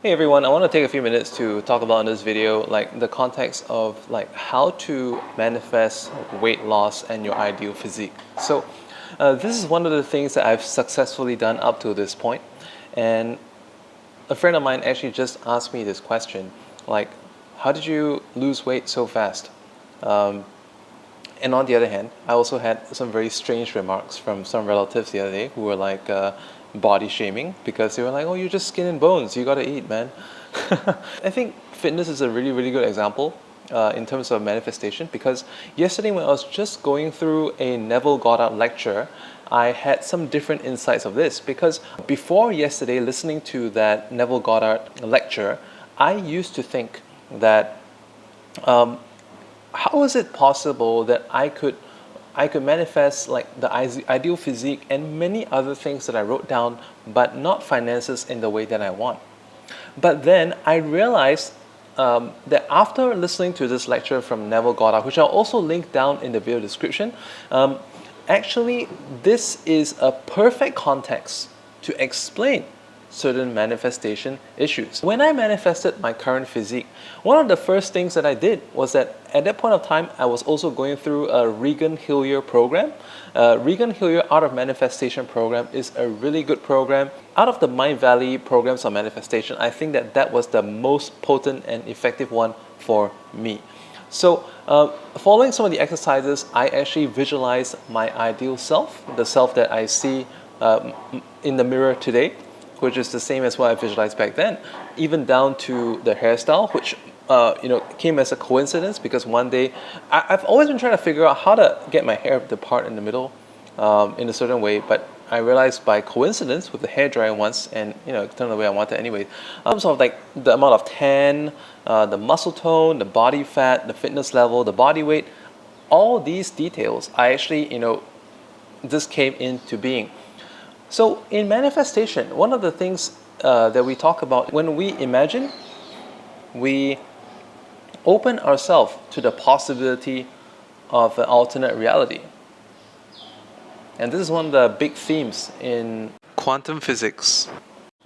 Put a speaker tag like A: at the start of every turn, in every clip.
A: Hey everyone, I want to take a few minutes to talk about in this video like the context of like how to manifest weight loss and your ideal physique. This is one of the things that I've successfully done up to this point, and a friend of mine actually just asked me this question, like, how did you lose weight so fast? Um, and on the other hand, I also had some very strange remarks from some relatives the other day who were like body shaming because they were like, "Oh, you're just skin and bones. You gotta eat, man." I think fitness is a really, really good example in terms of manifestation because yesterday when I was just going through a Neville Goddard lecture, I had some different insights of this because before yesterday, listening to that Neville Goddard lecture, I used to think that how is it possible that I could manifest like the ideal physique and many other things that I wrote down, but not finances in the way that I want. But then I realized that after listening to this lecture from Neville Goddard, which I'll also link down in the video description, actually this is a perfect context to explain certain manifestation issues. When I manifested my current physique, one of the first things that I did was that at that point of time, I was also going through a Regan Hillyer program. Regan Hillyer Art of Manifestation program is a really good program. Out of the Mind Valley programs on manifestation, I think that that was the most potent and effective one for me. Following some of the exercises, I actually visualized my ideal self, the self that I see in the mirror today, which is the same as what I visualized back then, even down to the hairstyle, which came as a coincidence because one day I've always been trying to figure out how to get my hair to part in the middle in a certain way, but I realized by coincidence with the hair drying once, and it turned the way I wanted anyway. In terms of like the amount of tan, the muscle tone, the body fat, the fitness level, the body weight, all these details, I actually this came into being. So in manifestation, one of the things that we talk about when we imagine, we open ourselves to the possibility of an alternate reality. And this is one of the big themes in quantum physics.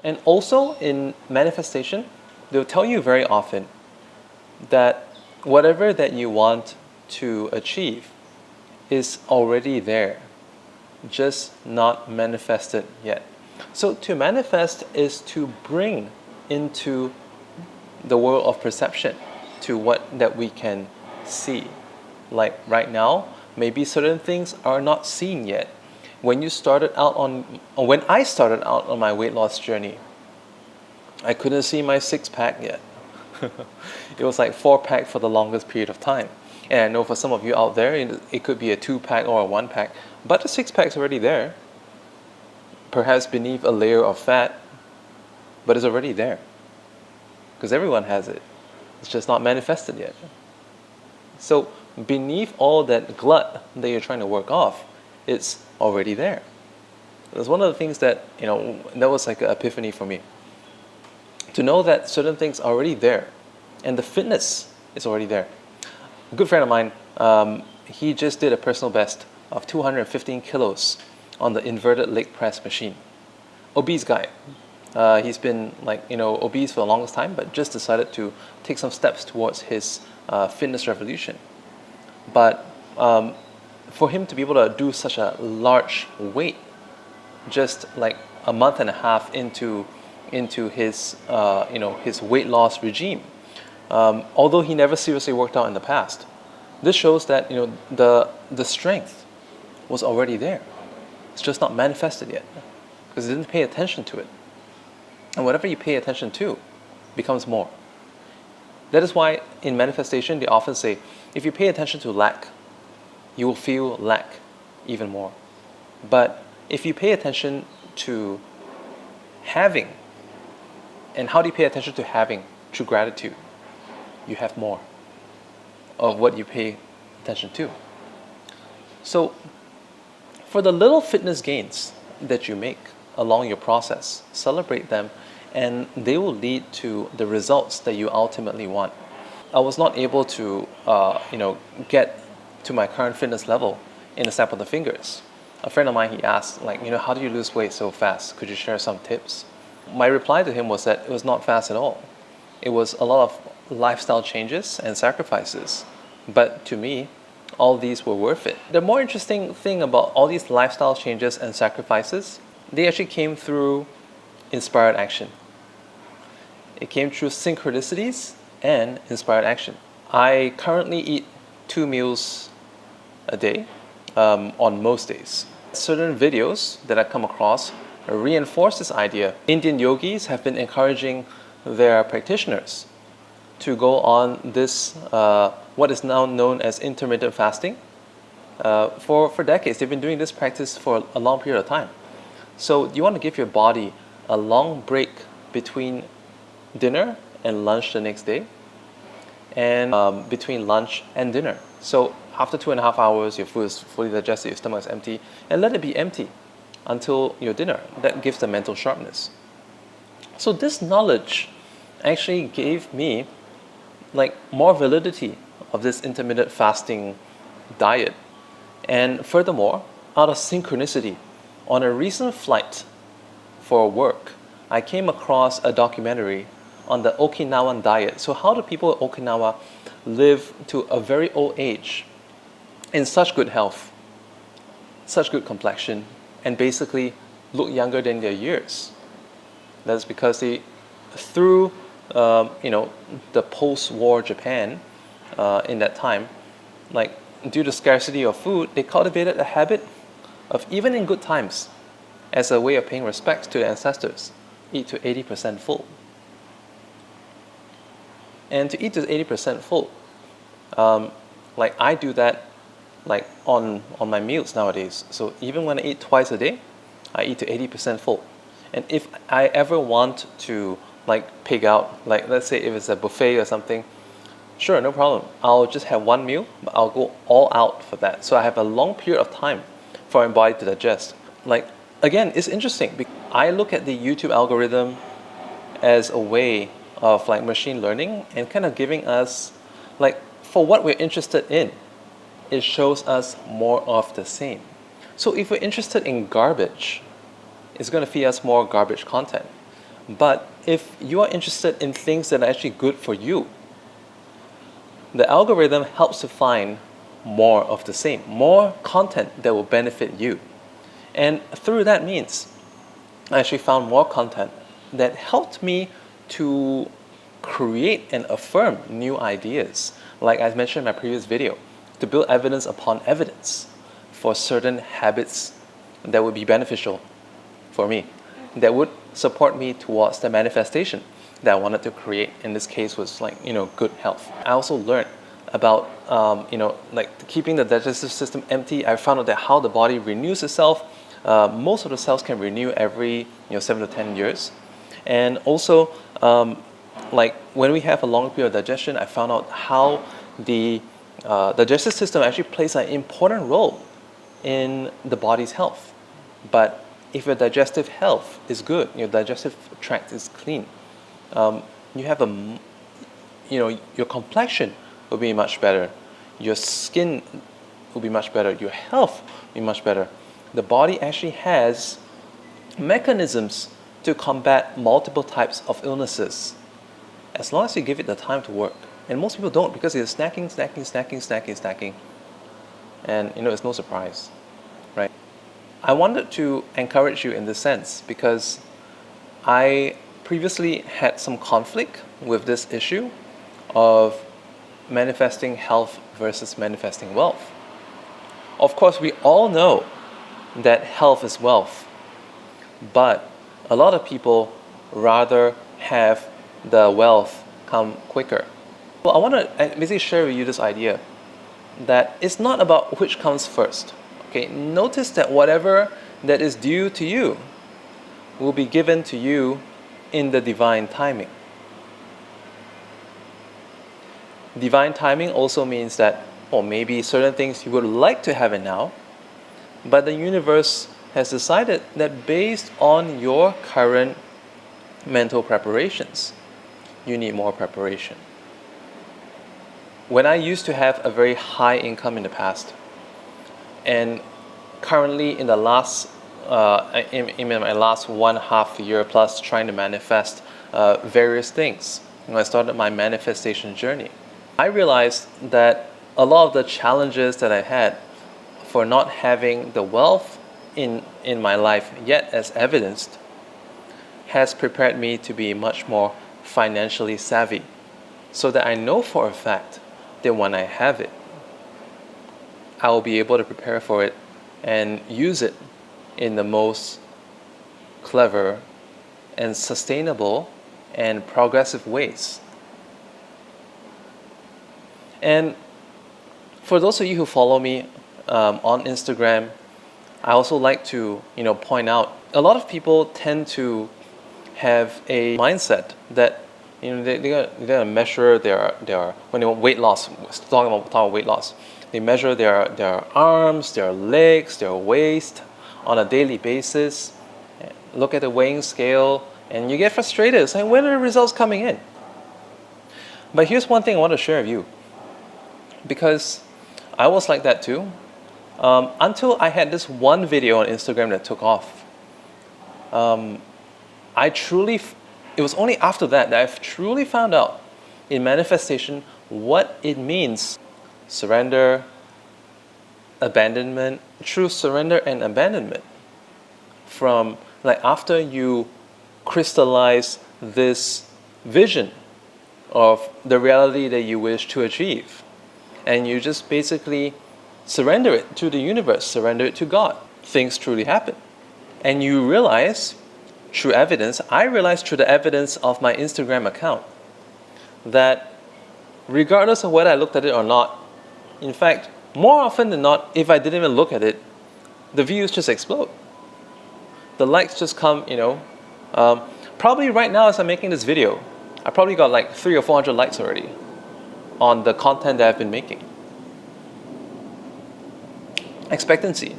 A: And also in manifestation, they'll tell you very often that whatever that you want to achieve is already there, just not manifested yet. So to manifest is to bring into the world of perception to what that we can see. Like right now, maybe certain things are not seen yet. When I started out on my weight loss journey, I couldn't see my 6-pack yet. It was like 4-pack for the longest period of time. And I know for some of you out there, it could be a 2-pack or a 1-pack, but the 6-pack's already there. Perhaps beneath a layer of fat, but it's already there. Because everyone has it. It's just not manifested yet. So beneath all that glut that you're trying to work off, it's already there. That's one of the things that, that was like an epiphany for me. To know that certain things are already there, and the fitness is already there. A good friend of mine, he just did a personal best of 215 kilos on the inverted leg press machine. Obese guy. He's been obese for the longest time, but just decided to take some steps towards his fitness revolution. But for him to be able to do such a large weight, just like a month and a half into his his weight loss regime, although he never seriously worked out in the past, this shows that the strength was already there. It's just not manifested yet because he didn't pay attention to it. And whatever you pay attention to becomes more. That is why in manifestation they often say, if you pay attention to lack, you will feel lack even more. But if you pay attention to having, and how do you pay attention to having? Through gratitude. You have more of what you pay attention to. So for the little fitness gains that you make along your process, celebrate them, and they will lead to the results that you ultimately want. I was not able to get to my current fitness level in a snap of the fingers. A friend of mine, he asked, how do you lose weight so fast? Could you share some tips? My reply to him was that it was not fast at all. It was a lot of lifestyle changes and sacrifices. But to me, all these were worth it. The more interesting thing about all these lifestyle changes and sacrifices, they actually came through inspired action. It came through synchronicities and inspired action. I currently eat 2 meals a day on most days. Certain videos that I come across reinforce this idea. Indian yogis have been encouraging their practitioners to go on this, what is now known as intermittent fasting. For decades, they've been doing this practice for a long period of time. So you want to give your body a long break between dinner and lunch the next day, and between lunch and dinner. So after 2.5 hours, your food is fully digested, your stomach is empty, and let it be empty until your dinner. That gives the mental sharpness. So this knowledge actually gave me more validity of this intermittent fasting diet. And furthermore, out of synchronicity, on a recent flight for work, I came across a documentary on the Okinawan diet. So how do people in Okinawa live to a very old age in such good health, such good complexion, and basically look younger than their years? That's because they, through the post-war Japan in that time, due to scarcity of food, they cultivated a habit of, even in good times, as a way of paying respects to their ancestors, eat to 80% full. And to eat to 80% full, I do that on my meals nowadays. So even when I eat twice a day, I eat to 80% full. And if I ever want to pig out, let's say if it's a buffet or something, sure, no problem. I'll just have one meal, but I'll go all out for that. So I have a long period of time for my body to digest. Again, it's interesting. I look at the YouTube algorithm as a way of machine learning and kind of giving us, for what we're interested in, it shows us more of the same. So if we're interested in garbage, it's going to feed us more garbage content. But if you are interested in things that are actually good for you, the algorithm helps to find more of the same, more content that will benefit you. And through that means, I actually found more content that helped me to create and affirm new ideas. Like I mentioned in my previous video, to build evidence upon evidence for certain habits that would be beneficial for me, that would support me towards the manifestation that I wanted to create. In this case was good health. I also learned about keeping the digestive system empty. I found out that how the body renews itself. Most of the cells can renew every 7 to 10 years. And also when we have a long period of digestion, I found out how the digestive system actually plays an important role in the body's health. But if your digestive health is good, your digestive tract is clean, you have your complexion will be much better, your skin will be much better, your health will be much better. The body actually has mechanisms to combat multiple types of illnesses, as long as you give it the time to work. And most people don't, because they're snacking, and it's no surprise, right? I wanted to encourage you in this sense because I previously had some conflict with this issue of manifesting health versus manifesting wealth. Of course, we all know that health is wealth, but a lot of people rather have the wealth come quicker. Well, I want to basically share with you this idea that it's not about which comes first. Okay, notice that whatever that is due to you will be given to you in the divine timing. Divine timing also means that, maybe certain things you would like to have it now, but the universe has decided that based on your current mental preparations, you need more preparation. When I used to have a very high income in the past, and currently in the last in my last 1.5 year plus trying to manifest various things. When I started my manifestation journey, I realized that a lot of the challenges that I had for not having the wealth in my life yet as evidenced has prepared me to be much more financially savvy, so that I know for a fact that when I have it, I will be able to prepare for it and use it in the most clever and sustainable and progressive ways. And for those of you who follow me on Instagram, I also like to point out a lot of people tend to have a mindset that they're gonna measure their when they want weight loss. Talking about weight loss, they measure their arms, their legs, their waist on a daily basis. Look at the weighing scale, and you get frustrated, saying, "When are the results coming in?" But here's one thing I want to share with you, because I was like that too, until I had this one video on Instagram that took off. It was only after that I've truly found out in manifestation what it means: surrender, abandonment, true surrender and abandonment. From after you crystallize this vision of the reality that you wish to achieve, and you just basically surrender it to the universe, surrender it to God, things truly happen. And you realize, I realized through the evidence of my Instagram account, that regardless of whether I looked at it or not, in fact, more often than not, if I didn't even look at it, the views just explode. The likes just come, probably right now as I'm making this video, I probably got 300 or 400 likes already on the content that I've been making. Expectancy.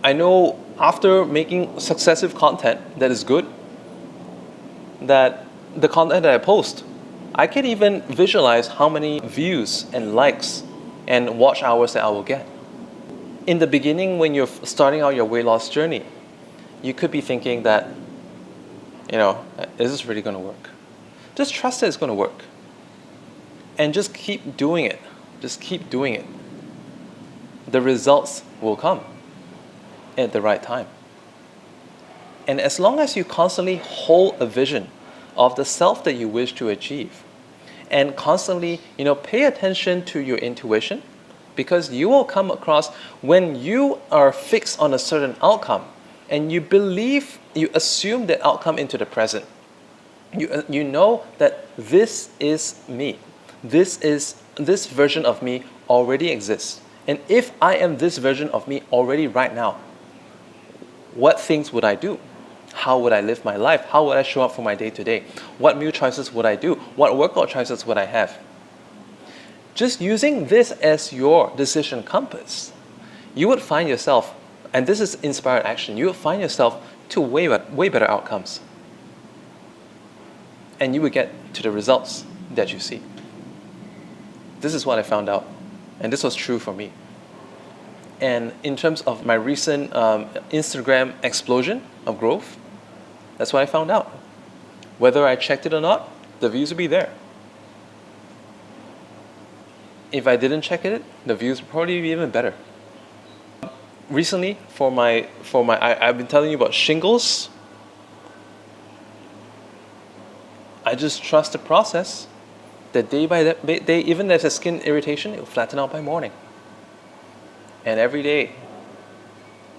A: I know after making successive content that is good, that the content that I post, I can even visualize how many views and likes and watch hours that I will get. In the beginning, when you're starting out your weight loss journey, you could be thinking that, is this really going to work? Just trust that it's going to work. And just keep doing it. Just keep doing it. The results will come at the right time. And as long as you constantly hold a vision of the self that you wish to achieve, and constantly, pay attention to your intuition, because you will come across when you are fixed on a certain outcome and you assume that outcome into the present. You know that this is me. This version of me already exists. And if I am this version of me already right now, what things would I do? How would I live my life? How would I show up for my day-to-day? What meal choices would I do? What workout choices would I have? Just using this as your decision compass, you would find yourself, and this is inspired action, you would find yourself to way better outcomes. And you would get to the results that you see. This is what I found out. And this was true for me. And in terms of my recent Instagram explosion of growth, that's what I found out. Whether I checked it or not, the views would be there. If I didn't check it, the views would probably be even better. Recently, I've been telling you about shingles. I just trust the process. That day by day, even if there's a skin irritation, it will flatten out by morning. And every day,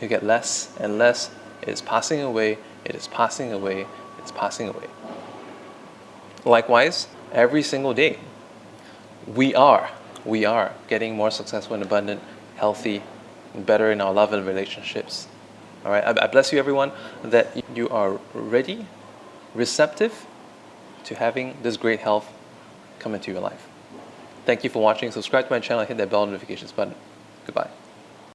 A: you get less and less. It is passing away. It is passing away. It's passing away. Likewise, every single day, we are getting more successful and abundant, healthy, and better in our love and relationships. All right, I bless you, everyone, that you are ready, receptive to having this great health come into your life. Thank you for watching. Subscribe to my channel, hit that bell notifications button. Goodbye.